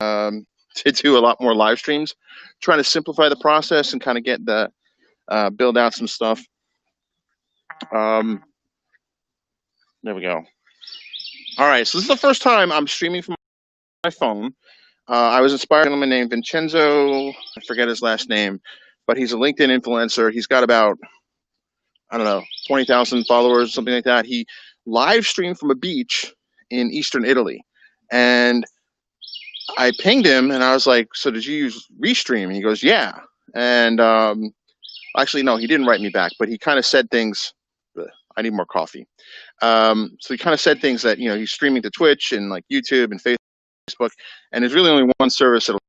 to do a lot more live streams, trying to simplify the process and kind of get the build out some stuff. There we go. All right, so this is the first time I'm streaming from my phone. I was inspired by a gentleman named Vincenzo. I forget his last name, but he's a LinkedIn influencer. He's got about, I don't know, 20,000 followers, something like that. He live streamed from a beach in Eastern Italy. And I pinged him and I was like, so did you use Restream? And he goes, yeah. And actually, no, he didn't write me back, but he kind of said things. I need more coffee. So he kind of said things that, he's streaming to Twitch and like YouTube and Facebook. And there's really only one service that'll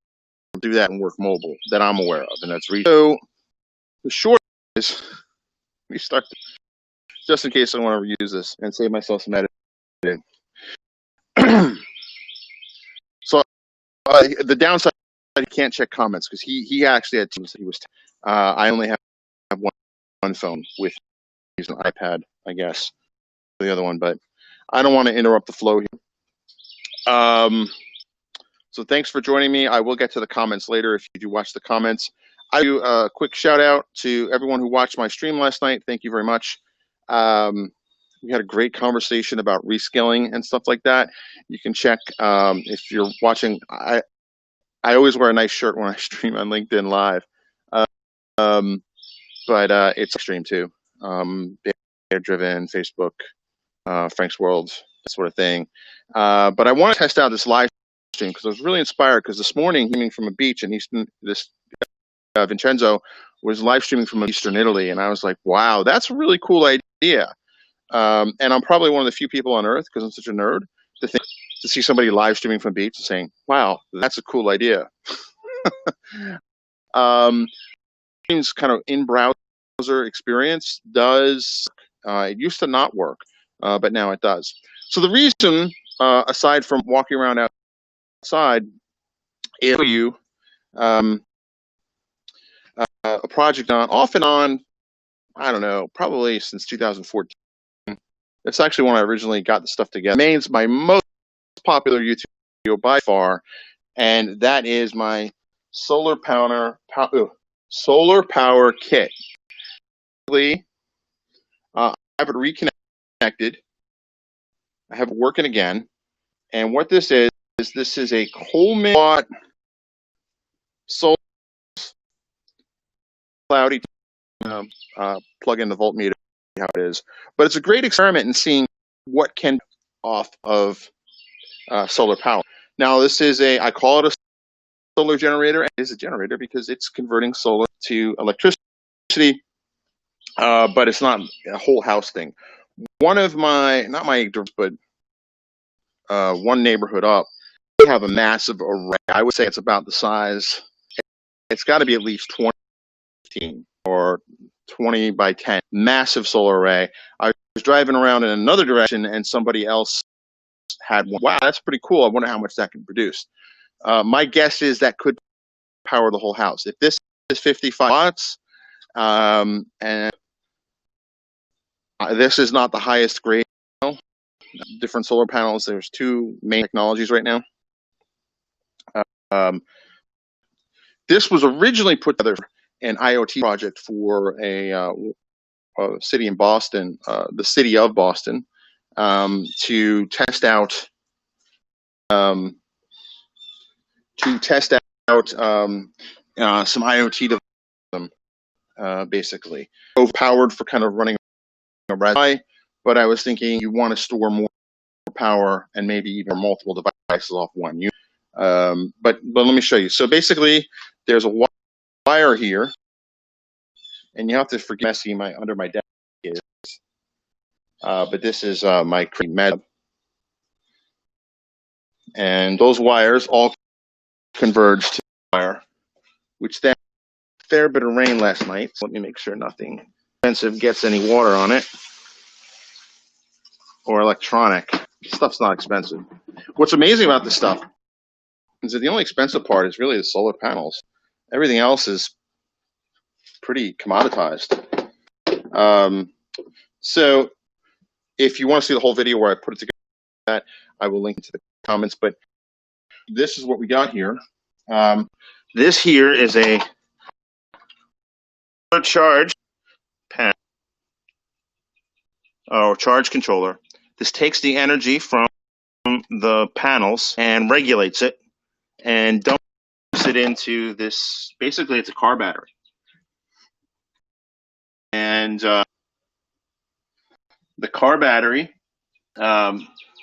do that and work mobile that I'm aware of, and that's Restream. So the short is, let me start, just in case I want to reuse this and save myself some editing. So the downside, he can't check comments because he actually had teams that he was. I only have one phone with an iPad, I guess, the other one, but I don't want to interrupt the flow here. So thanks for joining me. I will get to the comments later if you do watch the comments. I do a quick shout out to everyone who watched my stream last night. Thank you very much. We had a great conversation about reskilling and stuff like that. You can check if you're watching. I always wear a nice shirt when I stream on LinkedIn Live, but it's stream too. Bear Driven, Facebook, Frank's World, that sort of thing. But I want to test out this live stream because I was really inspired because this morning, coming from a beach in Eastern, Vincenzo was live streaming from Eastern Italy, and I was like, wow, that's a really cool idea. And I'm probably one of the few people on earth, because I'm such a nerd, to see somebody live streaming from a beach and saying, wow, that's a cool idea. Kind of in-browser experience does, it used to not work, but now it does. So the reason, aside from walking around outside, is you a project off and on, I don't know, probably since 2014. It's actually when I originally got the stuff together. It remains my most popular YouTube video by far, and that is my solar power kit. I have it reconnected. I have it working again, and what this is a Coleman watt solar cloudy. Plug in the voltmeter, how it is, but it's a great experiment in seeing what can off of solar power. Now this is I call it a solar generator. It is a generator because it's converting solar to electricity, but it's not a whole house thing. One of my, not my, but one neighborhood up, we have a massive array. I would say it's about the size, it's got to be at least 20 or 20 by 10, massive solar array. I was driving around in another direction and somebody else had one. Wow, that's pretty cool. I wonder how much that can produce. My guess is that could power the whole house. If this is 55 watts, and this is not the highest grade, different solar panels, there's two main technologies right now. This was originally put together an IoT project for a city in Boston, the city of Boston, to test out some IoT devices, basically. Overpowered for kind of running a Raspberry, but I was thinking you want to store more power and maybe even multiple devices off one unit. But let me show you. So basically, there's a wire here, and you have to forget messy under my desk is. But this is my med, and those wires all converge to the wire, which then a fair bit of rain last night. So let me make sure nothing expensive gets any water on it or electronic. This stuff's not expensive. What's amazing about this stuff is that the only expensive part is really the solar panels. Everything else is pretty commoditized. So if you want to see the whole video where I put it together, I will link to the comments. But this is what we got here. This here is a charge panel or charge controller. This takes the energy from the panels and regulates it and dumps it into this. Basically, it's a car battery. And the car battery,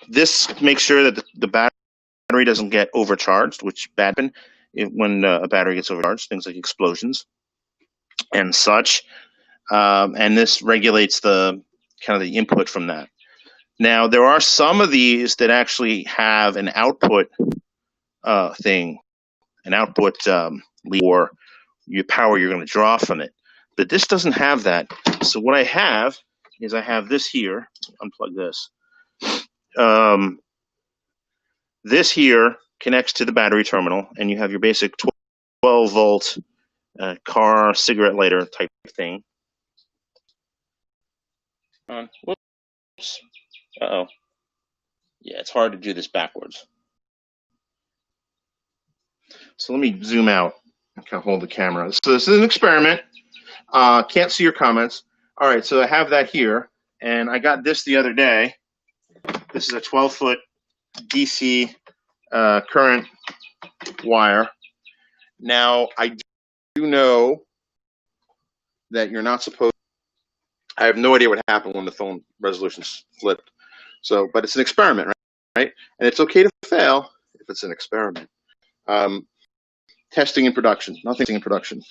this makes sure that the battery doesn't get overcharged, which bad happen when a battery gets overcharged, things like explosions and such. And this regulates the kind of the input from that. Now, there are some of these that actually have an output thing, an output or your power you're going to draw from it. But this doesn't have that. So what I have is I have this here. Unplug this. This here connects to the battery terminal, and you have your basic 12-volt car cigarette lighter type thing. Whoops. Uh-oh. Yeah, it's hard to do this backwards. So let me zoom out and kind of hold the camera. So this is an experiment. Can't see your comments. All right, so I have that here, and I got this the other day. This is a 12-foot DC current wire. Now, I do know that you're not supposed. I have no idea what happened when the phone resolution flipped. So, but it's an experiment, right? And it's okay to fail if it's an experiment. Testing in production, nothing in production.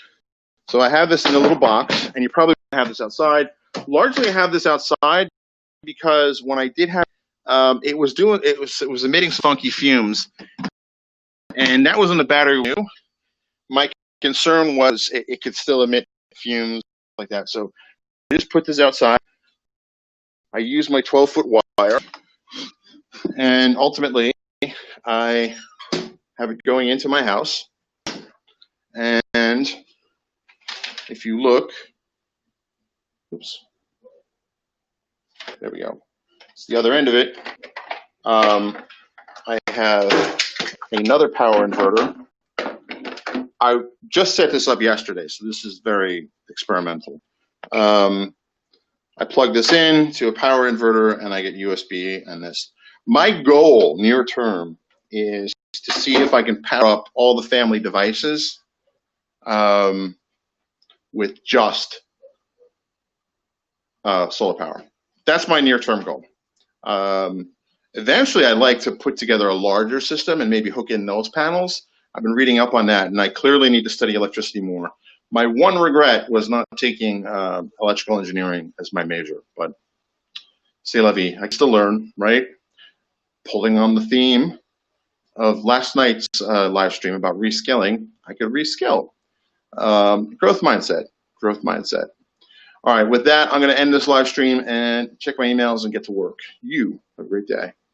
So I have this in a little box, and you probably have this outside. Largely, I have this outside because when I did have, it was emitting funky fumes, and that was on the battery. My concern was it could still emit fumes like that. So I just put this outside. I use my 12-foot wire, and ultimately, I have it going into my house. And if you look, oops, there we go. It's the other end of it. I have another power inverter. I just set this up yesterday, so this is very experimental. I plug this in to a power inverter, and I get USB and this. My goal, near term, is to see if I can power up all the family devices with just solar power. That's my near-term goal. Eventually, I'd like to put together a larger system and maybe hook in those panels. I've been reading up on that, and I clearly need to study electricity more. My one regret was not taking electrical engineering as my major, but c'est la vie. I can still learn, right? Pulling on the theme of last night's live stream about reskilling, I could reskill. Growth mindset, growth mindset. All right, with that, I'm going to end this live stream and check my emails and get to work. You have a great day.